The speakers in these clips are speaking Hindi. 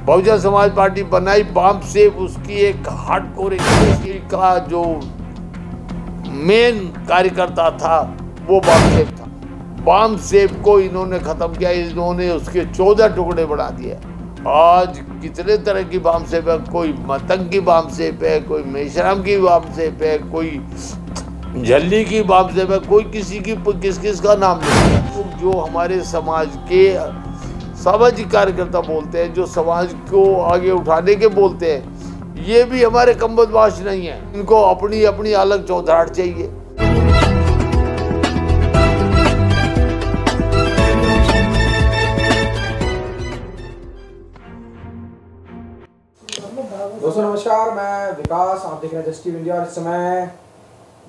बहुजन समाज पार्टी बनाई बॉम्ब सेफ, उसकी एक हार्डकोर का जो मेन कार्यकर्ता था वो बॉम्ब सेफ था। बॉम्ब सेफ को इन्होंने खत्म किया, इन्होंने उसके 14 टुकड़े बना दिए। आज कितने तरह की बॉम्ब सेफ है, कोई मतंग की बॉम्ब सेफ है, कोई मेश्राम की बॉम्ब सेफ है, कोई झल्ली की बॉम्ब सेफ है, कोई किसी की किस का नाम नहीं है। जो हमारे समाज के सामाजिक कार्यकर्ता बोलते हैं, जो समाज को आगे उठाने के बोलते हैं, ये भी हमारे कम बदमाश नहीं है। इनको अपनी अपनी अलग चौधार चाहिए। दोस्तों नमस्कार, मैं विकास, आप देख रहे हैं जस्ट टीवी इंडिया। और इस समय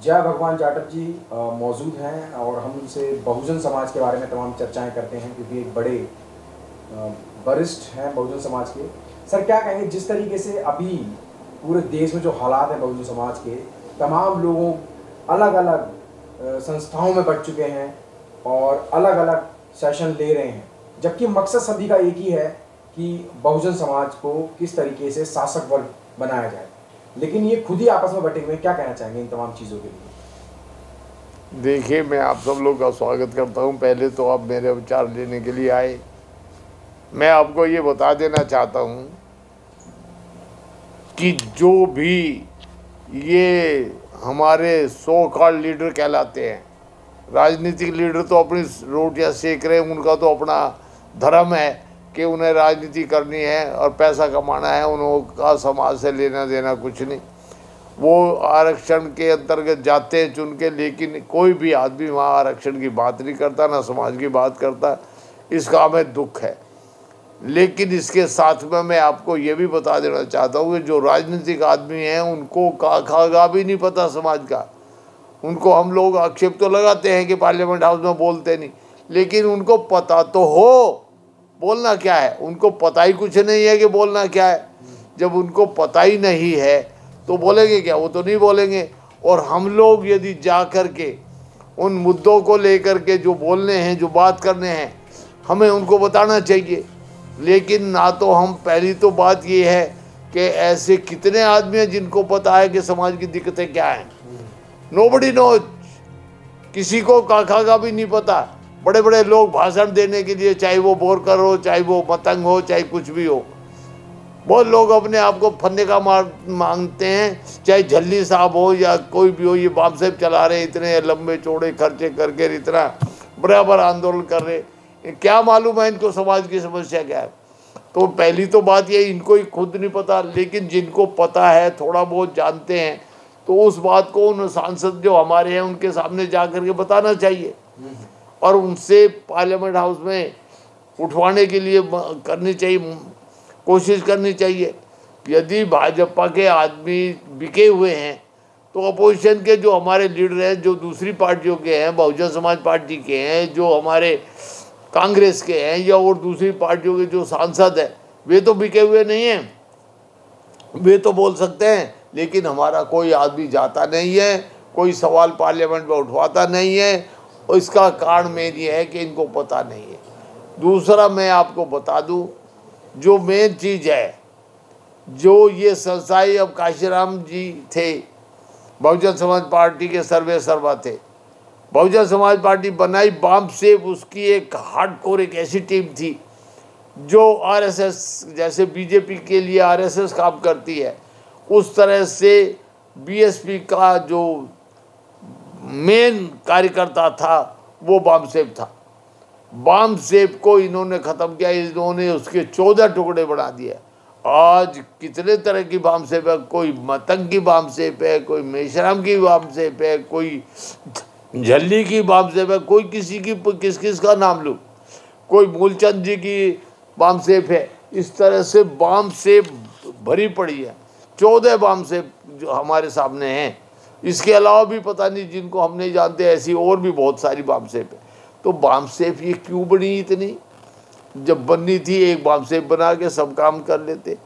जय भगवान जाटव जी मौजूद हैं और हम उनसे बहुजन समाज के बारे में तमाम चर्चाएं करते हैं, क्योंकि एक बड़े वरिष्ठ हैं बहुजन समाज के। सर, क्या कहेंगे, जिस तरीके से अभी पूरे देश में जो हालात हैं बहुजन समाज के, तमाम लोगों अलग अलग संस्थाओं में बढ़ चुके हैं और अलग अलग सेशन ले रहे हैं, जबकि मकसद सभी का एक ही है कि बहुजन समाज को किस तरीके से शासक वर्ग बनाया जाए, लेकिन ये खुद ही आपस में बटे हुए। क्या कहना चाहेंगे इन तमाम चीज़ों के लिए? देखिए, मैं आप सब लोग का स्वागत करता हूं। पहले तो आप मेरे विचार लेने के लिए आए। मैं आपको ये बता देना चाहता हूं कि जो भी ये हमारे सो कॉल्ड लीडर कहलाते हैं, राजनीतिक लीडर तो अपनी रोटियां सेक रहे हैं, उनका तो अपना धर्म है कि उन्हें राजनीति करनी है और पैसा कमाना है, उनका समाज से लेना देना कुछ नहीं। वो आरक्षण के अंतर्गत जाते हैं चुन के, लेकिन कोई भी आदमी वहाँ आरक्षण की बात नहीं करता, ना समाज की बात करता। इसका हमें दुख है। लेकिन इसके साथ में मैं आपको ये भी बता देना चाहता हूँ कि जो राजनीतिक आदमी हैं उनको खागा भी नहीं पता समाज का। उनको हम लोग आक्षेप तो लगाते हैं कि पार्लियामेंट हाउस में बोलते नहीं, लेकिन उनको पता तो हो बोलना क्या है। उनको पता ही कुछ नहीं है कि बोलना क्या है। जब उनको पता ही नहीं है तो बोलेंगे क्या? वो तो नहीं बोलेंगे। और हम लोग यदि जा कर के उन मुद्दों को लेकर के जो बोलने हैं, जो बात करने हैं, हमें उनको बताना चाहिए। लेकिन ना तो हम, पहली तो बात ये है कि ऐसे कितने आदमी हैं जिनको पता है कि समाज की दिक्कतें क्या हैं। Nobody knows. किसी को काका का भी नहीं पता। बड़े बड़े लोग भाषण देने के लिए, चाहे वो बोरकर हो, चाहे वो मतंग हो, चाहे कुछ भी हो, बहुत लोग अपने आप को फन्ने का मांगते हैं। चाहे झल्ली साहब हो या कोई भी हो, ये बॉम्ब सेफ चला रहे, इतने लंबे चौड़े खर्चे करके इतना बराबर आंदोलन कर रहे। क्या मालूम है इनको समाज की समस्या क्या है? तो पहली तो बात ये, इनको ही खुद नहीं पता। लेकिन जिनको पता है, थोड़ा बहुत जानते हैं, तो उस बात को उन सांसद जो हमारे हैं उनके सामने जा कर के बताना चाहिए और उनसे पार्लियामेंट हाउस में उठवाने के लिए करनी चाहिए, कोशिश करनी चाहिए। यदि भाजपा के आदमी बिके हुए हैं तो अपोजिशन के जो हमारे लीडर हैं, जो दूसरी पार्टियों के हैं, बहुजन समाज पार्टी के हैं, जो हमारे कांग्रेस के हैं या और दूसरी पार्टियों के जो सांसद हैं, वे तो बिके हुए नहीं हैं। वे तो बोल सकते हैं, लेकिन हमारा कोई आदमी जाता नहीं है, कोई सवाल पार्लियामेंट में उठवाता नहीं है। और इसका कारण मेन ये है कि इनको पता नहीं है। दूसरा मैं आपको बता दूं, जो मेन चीज़ है, जो ये संस्थाई, अब काशीराम जी थे, बहुजन समाज पार्टी के सर्वे सर्वा थे। बहुजन समाज पार्टी बनाई बॉम्ब सेफ, उसकी एक हार्डकोर एक ऐसी टीम थी जो आरएसएस, जैसे बीजेपी के लिए आरएसएस काम करती है, उस तरह से बीएसपी का जो मेन कार्यकर्ता था वो बॉम्ब सेफ था। बॉम्ब सेफ को इन्होंने ख़त्म किया, इन्होंने उसके 14 टुकड़े बना दिए। आज कितने तरह की बॉम्ब सेफ है, कोई मतंग की बॉम्ब सेफ है, कोई मेश्राम की बॉम्ब सेफ है, कोई झल्ली की बॉम्ब सेफ है, कोई किसी की किस का नाम लूँ, कोई मूलचंद जी की बॉम्ब सेफ है। इस तरह से बॉम्ब सेफ भरी पड़ी है। 14 बॉम्ब सेफ जो हमारे सामने हैं। इसके अलावा भी पता नहीं, जिनको हम नहीं जानते, ऐसी और भी बहुत सारी बॉम्ब सेफ है। तो बॉम्ब सेफ ये क्यों बनी इतनी? जब बननी थी एक बॉम्ब सेफ बना के सब काम कर लेते।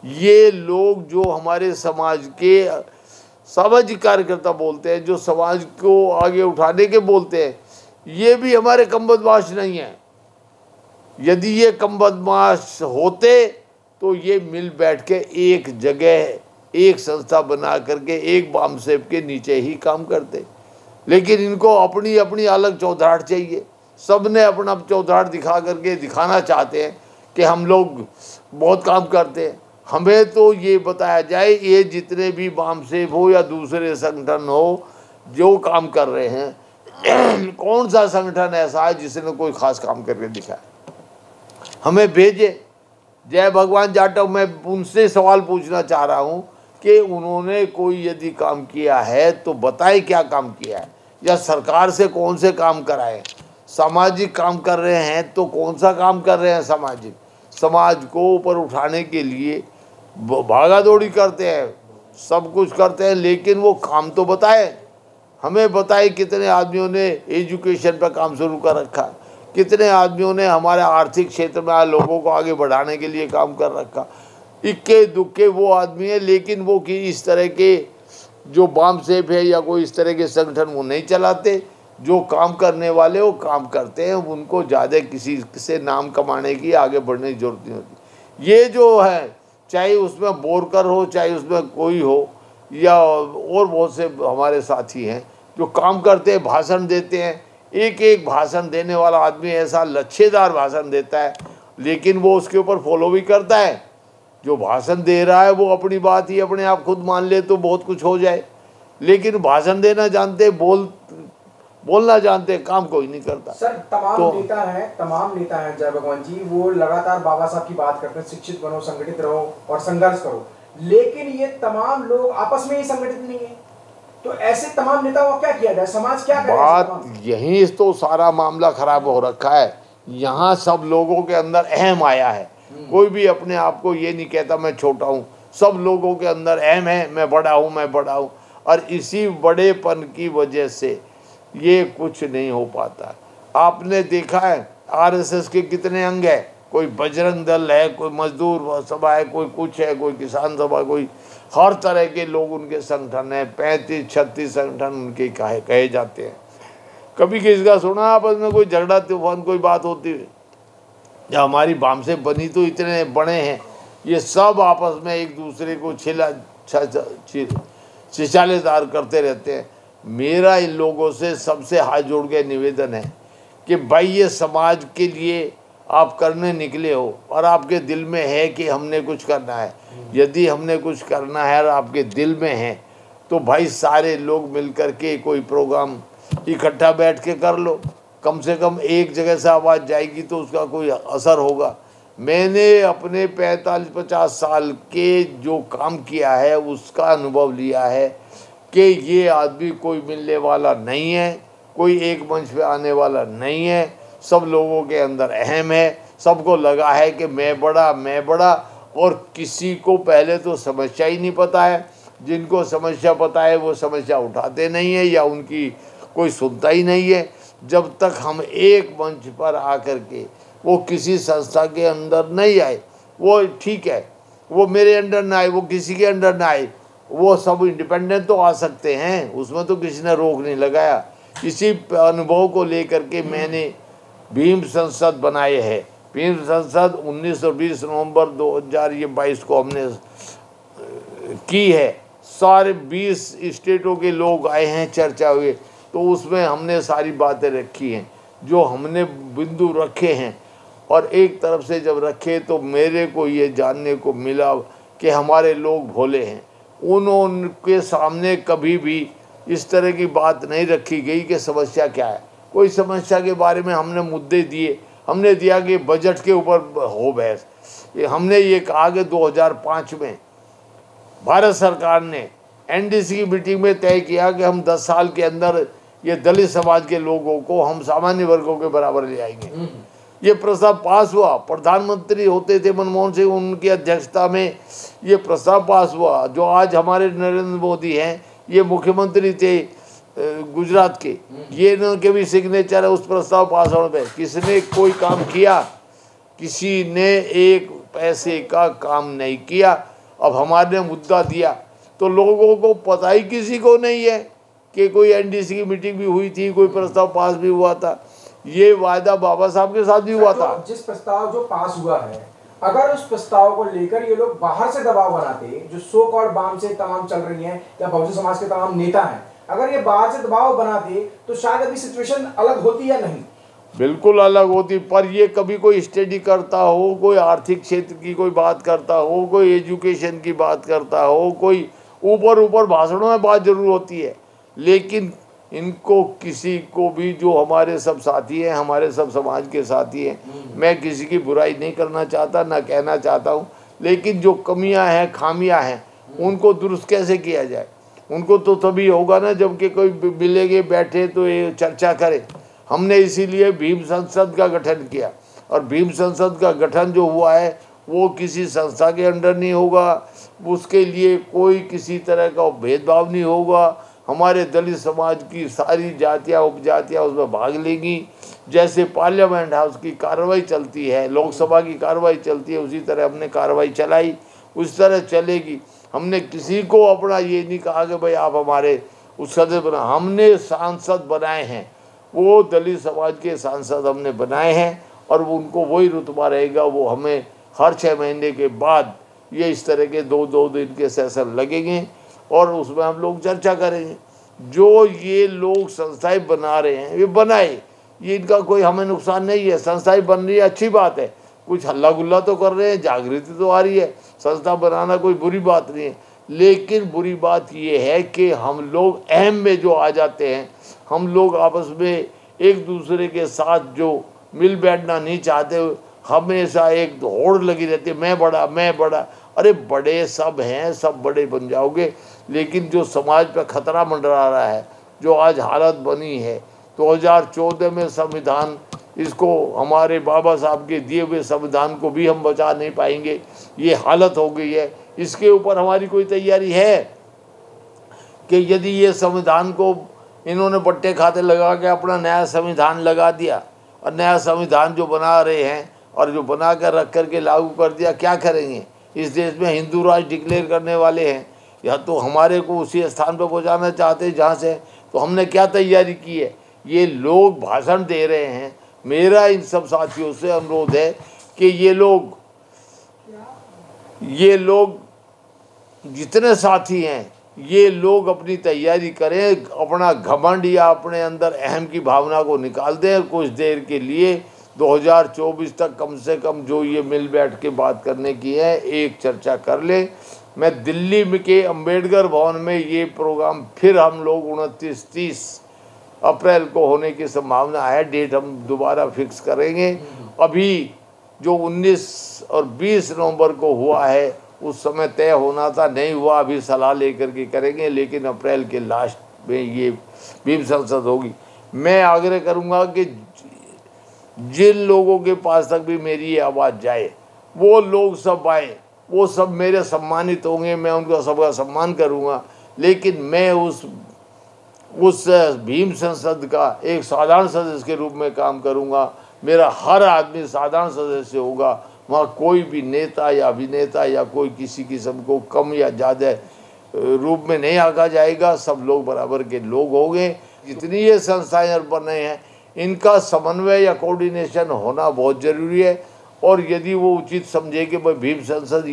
ये लोग जो हमारे समाज के सामाजिक कार्यकर्ता बोलते हैं, जो समाज को आगे उठाने के बोलते हैं, ये भी हमारे कम बदमाश नहीं हैं। यदि ये कम बदमाश होते तो ये मिल बैठ के एक जगह एक संस्था बना करके एक बामसेब के नीचे ही काम करते। लेकिन इनको अपनी अपनी अलग चौधराहट चाहिए। सब ने अपना चौधराहट दिखा करके दिखाना चाहते हैं कि हम लोग बहुत काम करते हैं। हमें तो ये बताया जाए, ये जितने भी बामसेब हो या दूसरे संगठन हो जो काम कर रहे हैं कौन सा संगठन ऐसा है जिसने कोई खास काम करके दिखाया, हमें भेजे। जय भगवान जाटव, मैं उनसे सवाल पूछना चाह रहा हूँ कि उन्होंने कोई यदि काम किया है तो बताए क्या काम किया है, या सरकार से कौन से काम कराए। सामाजिक काम कर रहे हैं तो कौन सा काम कर रहे हैं सामाजिक, समाज को ऊपर उठाने के लिए भागा दौड़ी करते हैं, सब कुछ करते हैं, लेकिन वो काम तो बताए, हमें बताए। कितने आदमियों ने एजुकेशन पर काम शुरू कर रखा, कितने आदमियों ने हमारे आर्थिक क्षेत्र में लोगों को आगे बढ़ाने के लिए काम कर रखा। इक्के दुक्के वो आदमी है, लेकिन वो कि इस तरह के जो बामसेब है या कोई इस तरह के संगठन वो नहीं चलाते। जो काम करने वाले वो काम करते हैं, उनको ज़्यादा किसी से नाम कमाने की आगे बढ़ने की जरूरत नहीं होती। ये जो है, चाहे उसमें बोरकर हो, चाहे उसमें कोई हो, या और बहुत से हमारे साथी हैं जो काम करते हैं, भाषण देते हैं। एक एक भाषण देने वाला आदमी ऐसा लच्छेदार भाषण देता है, लेकिन वो उसके ऊपर फॉलो भी करता है। जो भाषण दे रहा है वो अपनी बात ही अपने आप खुद मान ले तो बहुत कुछ हो जाए, लेकिन भाषण देना जानते, बोलना जानते, काम कोई नहीं करता। सर, तमाम नेता हैं जय भगवान जी, वो लगातार बाबा साहब की बात करते हैं, शिक्षित बनो, संगठित रहो और संघर्ष करो, लेकिन ये तमाम लोग आपस में ही संगठित नहीं है। तो ऐसे तमाम नेताओं को क्या किया जाए, समाज क्या करे? बात यही तो सारा मामला खराब हो रखा है। यहाँ सब लोगों के अंदर अहम आया है। कोई भी अपने आप को ये नहीं कहता मैं छोटा हूँ, सब लोगों के अंदर अहम है, मैं बड़ा हूँ, मैं बड़ा हूँ। और इसी बड़ेपन की वजह से ये कुछ नहीं हो पाता। आपने देखा है आरएसएस के कितने अंग है, कोई बजरंग दल है, कोई मजदूर सभा है, कोई कुछ है, कोई किसान सभा, कोई हर तरह के लोग उनके संगठन है। 35-36 संगठन उनके कहे जाते हैं। कभी किसी का सुना आपस में कोई झगड़ा तूफान कोई बात होती है? या हमारी बामसेब बनी तो इतने बड़े हैं, ये सब आपस में एक दूसरे को छिछालेदार करते रहते हैं। मेरा इन लोगों से सबसे हाथ जोड़ के निवेदन है कि भाई ये समाज के लिए आप करने निकले हो और आपके दिल में है कि हमने कुछ करना है। यदि हमने कुछ करना है और आपके दिल में है तो भाई सारे लोग मिलकर के कोई प्रोग्राम इकट्ठा बैठ के कर लो। कम से कम एक जगह से आवाज़ जाएगी तो उसका कोई असर होगा। मैंने अपने 45-50 साल के जो काम किया है उसका अनुभव लिया है कि ये आदमी कोई मिलने वाला नहीं है, कोई एक मंच पे आने वाला नहीं है। सब लोगों के अंदर अहम है, सबको लगा है कि मैं बड़ा, और किसी को पहले तो समस्या ही नहीं पता है। जिनको समस्या पता है वो समस्या उठाते नहीं है या उनकी कोई सुनता ही नहीं है। जब तक हम एक मंच पर आकर के वो किसी संस्था के अंदर नहीं आए, वो ठीक है, वो मेरे अंडर ना आए, वो किसी के अंडर ना आए, वो सब इंडिपेंडेंट तो आ सकते हैं, उसमें तो किसी ने रोक नहीं लगाया। इसी अनुभव को लेकर के मैंने भीम संसद बनाए है। भीम संसद 19 और 20 नवंबर 2022 को हमने की है। सारे 20 स्टेटों के लोग आए हैं, चर्चा हुई, तो उसमें हमने सारी बातें रखी हैं जो हमने बिंदु रखे हैं। और एक तरफ से जब रखे तो मेरे को ये जानने को मिला कि हमारे लोग भोले हैं। उनके सामने कभी भी इस तरह की बात नहीं रखी गई कि समस्या क्या है। कोई समस्या के बारे में हमने मुद्दे दिए, हमने दिया कि बजट के ऊपर हो बहस। हमने ये कहा कि 2005 में भारत सरकार ने एनडीसी की मीटिंग में तय किया कि हम 10 साल के अंदर ये दलित समाज के लोगों को हम सामान्य वर्गों के बराबर ले आएंगे। ये प्रस्ताव पास हुआ। प्रधानमंत्री होते थे मनमोहन सिंह, उनकी अध्यक्षता में ये प्रस्ताव पास हुआ। जो आज हमारे नरेंद्र मोदी हैं, ये मुख्यमंत्री थे गुजरात के, ये इनके भी सिग्नेचर है उस प्रस्ताव पास होने पे। किसने कोई काम किया? किसी ने एक पैसे का काम नहीं किया। अब हमारे मुद्दा दिया तो लोगों को पता ही किसी को नहीं है कि कोई एनडीसी की मीटिंग भी हुई थी, कोई प्रस्ताव पास भी हुआ था। ये वायदा बाबा साहब के साथ भी हुआ था। जिस प्रस्ताव जो पास हुआ है अगर उस प्रस्ताव को लेकर ये लोग बाहर से दबाव बनाते, जो सो कॉल्ड वाम से तमाम चल रही हैं या बहुजन समाज के तमाम नेता हैं, अगर ये बाहर से दबाव बनाते तो शायद अभी सिचुएशन अलग होती या नहीं? बिल्कुल अलग होती, पर ये कभी कोई स्टडी करता हो, कोई आर्थिक क्षेत्र की कोई बात करता हो, कोई एजुकेशन की बात करता हो, कोई ऊपर ऊपर भाषणों में बात जरूर होती है, लेकिन इनको किसी को भी, जो हमारे सब साथी हैं, हमारे सब समाज के साथी हैं, मैं किसी की बुराई नहीं करना चाहता, ना कहना चाहता हूँ, लेकिन जो कमियां हैं, खामियां हैं, उनको दुरुस्त कैसे किया जाए, उनको तो तभी होगा ना जबकि कोई मिलेंगे, बैठे तो ये चर्चा करे। हमने इसीलिए भीम संसद का गठन किया, और भीम संसद का गठन जो हुआ है वो किसी संस्था के अंडर नहीं होगा, उसके लिए कोई किसी तरह का भेदभाव नहीं होगा। हमारे दलित समाज की सारी जातियाँ उपजातियाँ उसमें भाग लेंगी। जैसे पार्लियामेंट हाउस की कार्रवाई चलती है, लोकसभा की कार्रवाई चलती है, उसी तरह हमने कार्रवाई चलाई, उस तरह चलेगी। हमने किसी को अपना ये नहीं कहा कि भाई आप हमारे उस सदस्य बना, हमने सांसद बनाए हैं, वो दलित समाज के सांसद हमने बनाए हैं, और वो उनको वही रुतबा रहेगा। वो हमें हर 6 महीने के बाद ये इस तरह के 2-2 दिन के सेशन लगेंगे, और उसमें हम लोग चर्चा करेंगे। जो ये लोग संस्थाएं बना रहे हैं, ये बनाए, ये इनका कोई हमें नुकसान नहीं है। संस्थाएं बन रही है, अच्छी बात है, कुछ हल्ला गुल्ला तो कर रहे हैं, जागृति तो आ रही है, संस्था बनाना कोई बुरी बात नहीं है। लेकिन बुरी बात ये है कि हम लोग अहम में जो आ जाते हैं, हम लोग आपस में एक दूसरे के साथ जो मिल बैठना नहीं चाहते, हमेशा एक होड़ लगी रहती है, मैं बड़ा मैं बड़ा। अरे बड़े सब हैं, सब बड़े बन जाओगे, लेकिन जो समाज पर खतरा मंडरा रहा है, जो आज हालत बनी है 2014 में संविधान, इसको हमारे बाबा साहब के दिए हुए संविधान को भी हम बचा नहीं पाएंगे, ये हालत हो गई है। इसके ऊपर हमारी कोई तैयारी है कि यदि ये संविधान को इन्होंने बट्टे खाते लगा के अपना नया संविधान लगा दिया, और नया संविधान जो बना रहे हैं और जो बना कर रख करके लागू कर दिया, क्या करेंगे? इस देश में हिंदू राज डिक्लेयर करने वाले हैं, या तो हमारे को उसी स्थान पर पहुँचाना चाहते हैं जहाँ से। तो हमने क्या तैयारी की है? ये लोग भाषण दे रहे हैं। मेरा इन सब साथियों से अनुरोध है कि ये लोग जितने साथी हैं, ये लोग अपनी तैयारी करें, अपना घमंड या अपने अंदर अहम की भावना को निकाल दें कुछ देर के लिए। 2024 तक कम से कम जो ये मिल बैठ के बात करने की है, एक चर्चा कर ले। मैं दिल्ली में के अंबेडकर भवन में ये प्रोग्राम फिर हम लोग 29-30 अप्रैल को होने की संभावना है, डेट हम दोबारा फिक्स करेंगे। अभी जो 19 और 20 नवंबर को हुआ है, उस समय तय होना था, नहीं हुआ, अभी सलाह लेकर के करेंगे, लेकिन अप्रैल के लास्ट में ये भीम संसद होगी। मैं आग्रह करूँगा कि जिन लोगों के पास तक भी मेरी ये आवाज़ जाए, वो लोग सब आए, वो सब मेरे सम्मानित होंगे, मैं उनका सबका सम्मान करूँगा। लेकिन मैं उस भीम संसद का एक साधारण सदस्य के रूप में काम करूँगा। मेरा हर आदमी साधारण सदस्य होगा, वहाँ कोई भी नेता या अभिनेता या कोई किसी किस्म को कम या ज़्यादा रूप में नहीं आंका जाएगा। सब लोग बराबर के लोग होंगे। जितनी ये संस्थाएं बने हैं, इनका समन्वय या कोऑर्डिनेशन होना बहुत ज़रूरी है। और यदि वो उचित समझे कि भाई भीम संसद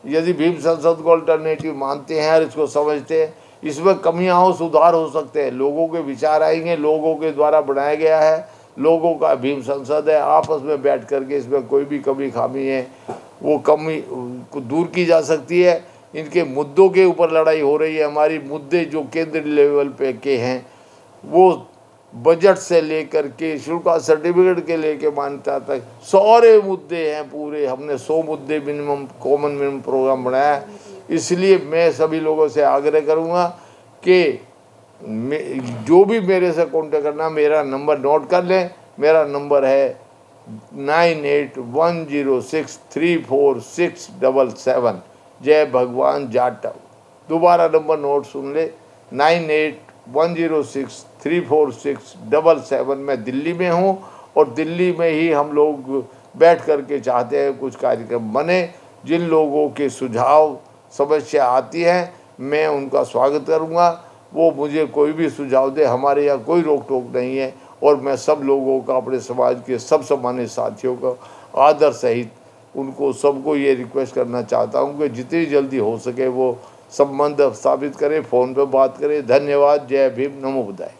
यदि भीम संसद को अल्टरनेटिव मानते हैं और इसको समझते हैं, इसमें कमियां हो, सुधार हो सकते हैं, लोगों के विचार आएंगे, लोगों के द्वारा बनाया गया है, लोगों का भीम संसद है, आपस में बैठ करके इसमें कोई भी कमी खामी है वो कमी को दूर की जा सकती है। इनके मुद्दों के ऊपर लड़ाई हो रही है। हमारी मुद्दे जो केंद्रीय लेवल पे के हैं, वो बजट से लेकर के शुल्क सर्टिफिकेट के लेके मान्यता तक सारे मुद्दे हैं पूरे। हमने 100 मुद्दे मिनिमम कॉमन मिनिमम प्रोग्राम बनाया है। इसलिए मैं सभी लोगों से आग्रह करूँगा कि जो भी मेरे से कॉन्टेक्ट करना, मेरा नंबर नोट कर लें। मेरा नंबर है 9810634677। जय भगवान जाटव। दोबारा नंबर नोट सुन ले, 9810634677। मैं दिल्ली में हूँ, और दिल्ली में ही हम लोग बैठ कर के चाहते हैं कुछ कार्यक्रम बने। जिन लोगों के सुझाव समस्या आती है, मैं उनका स्वागत करूँगा। वो मुझे कोई भी सुझाव दे, हमारे यहाँ कोई रोक टोक नहीं है। और मैं सब लोगों का, अपने समाज के सब सम्मानित साथियों का आदर सहित उनको सबको ये रिक्वेस्ट करना चाहता हूँ कि जितनी जल्दी हो सके वो संबंध स्थापित करें, फ़ोन पे बात करें। धन्यवाद। जय भीम, नमो बुद्धाय।